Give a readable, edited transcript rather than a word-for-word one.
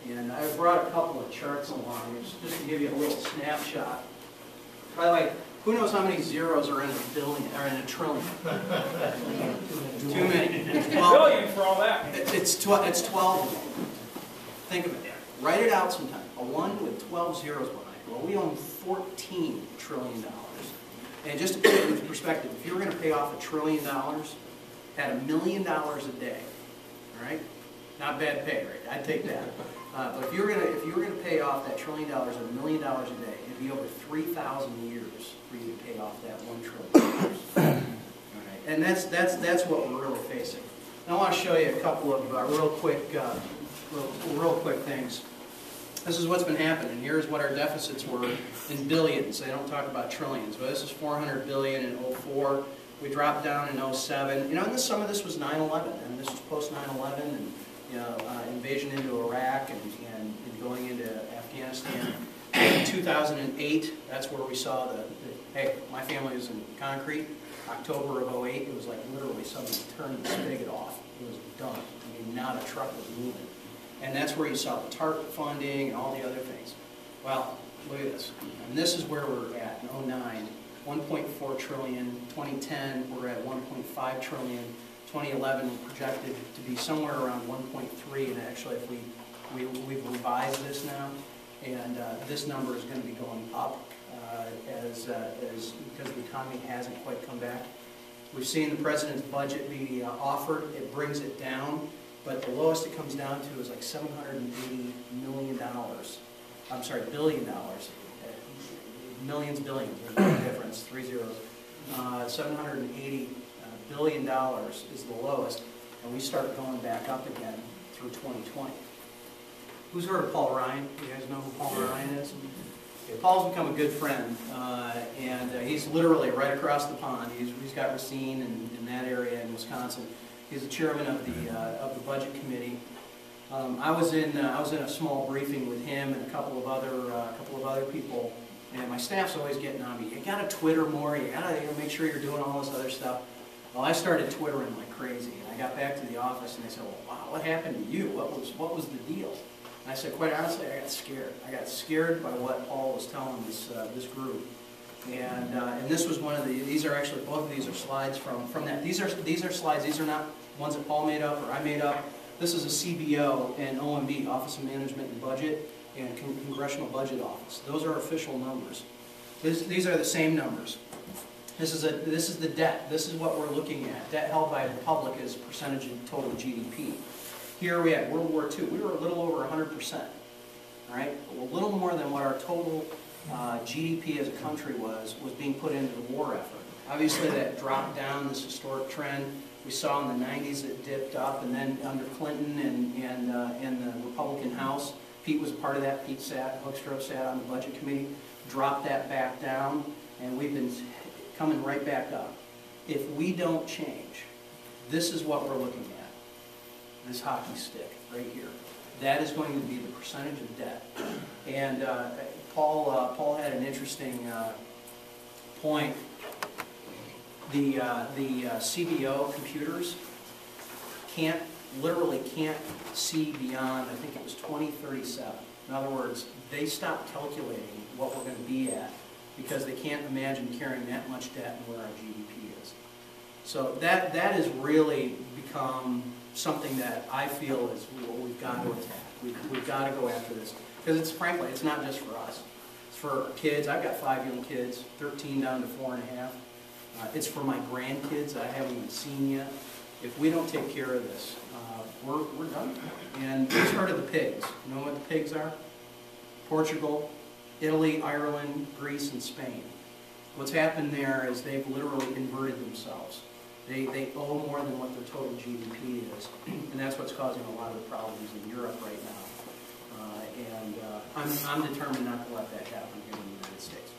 And I brought a couple of charts along just to give you a little snapshot. By the way, who knows how many zeros are in a billion or in a trillion? Too many. Billion for all that. It's 12 of them. Think of it. Write it out sometime. A 1 with 12 zeros behind it. Well, we own $14 trillion. And just to put it into perspective, if you were going to pay off $1 trillion at $1 million a day, all right? Not bad pay, right? I'd take that. But if you were going to pay off that $1 trillion at $1 million a day, it'd be over 3,000 years for you to pay off that $1 trillion. All right? And that's what we're really facing. Now I want to show you a couple of real quick things. This is what's been happening. Here's what our deficits were in billions. They don't talk about trillions, but this is $400 billion in 2004. We dropped down in 2007. You know, and some of this was 9/11, and this was post 9/11, and you know, invasion into Iraq and going into Afghanistan. In 2008, that's where we saw hey, my family was in concrete. October of 2008, it was like literally somebody turning the spigot off. It was done. I mean, not a truck was moving. And that's where you saw the TARP funding and all the other things. Well, look at this. And this is where we're at in 2009. 1.4 trillion. 2010, we're at 1.5 trillion. 2011, we're projected to be somewhere around 1.3. And actually, if we've revised this now, and this number is going to be going up because the economy hasn't quite come back. We've seen the president's budget be offered. It brings it down. But the lowest it comes down to is like $780 million. I'm sorry, $1 billion. Millions, billions, there's no difference, 3 zeros. $780 billion is the lowest, and we start going back up again through 2020. Who's heard of Paul Ryan? You guys know who Paul Ryan is? Okay, Paul's become a good friend, and he's literally right across the pond. He's got Racine in that area in Wisconsin. He's the chairman of the budget committee. I was in a small briefing with him and a couple of other people, and my staff's always getting on me. You got to Twitter more. You got to make sure you're doing all this other stuff. Well, I started Twittering like crazy, and I got back to the office, and they said, "Well, wow, what happened to you? What was the deal?" And I said, quite honestly, I got scared. I got scared by what Paul was telling this group. And this was one of the. These are actually both of these are slides from that. These are slides. These are not ones that Paul made up or I made up. This is a CBO and OMB, Office of Management and Budget, and Congressional Budget Office. Those are official numbers. These are the same numbers. This is the debt. This is what we're looking at. Debt held by the public as a percentage of total GDP. Here we had World War II. We were a little over 100%. All right, a little more than what our total GDP as a country was being put into the war effort. Obviously, that dropped down, this historic trend. We saw in the 90s it dipped up, and then under Clinton and the Republican House, Pete was a part of that. Pete Hoekstra sat on the Budget Committee, dropped that back down, and we've been coming right back up. If we don't change, this is what we're looking at, this hockey stick right here. That is going to be the percentage of debt. And Paul had an interesting point. The CBO computers literally can't see beyond, I think it was 2037. In other words, they stopped calculating what we're going to be at because they can't imagine carrying that much debt and where our GDP is. So that has really become something that I feel is what we've got to attack. We've got to go after this because frankly, it's not just for us. It's for our kids. I've got 5 young kids, 13 down to 4.5. It's for my grandkids that I haven't even seen yet. If we don't take care of this, we're done. And who's heard of the pigs? You know what the pigs are? Portugal, Italy, Ireland, Greece, and Spain. What's happened there is they've literally inverted themselves. They owe more than what their total GDP is, and that's what's causing a lot of the problems in Europe right now. I'm determined not to let that happen here in the United States.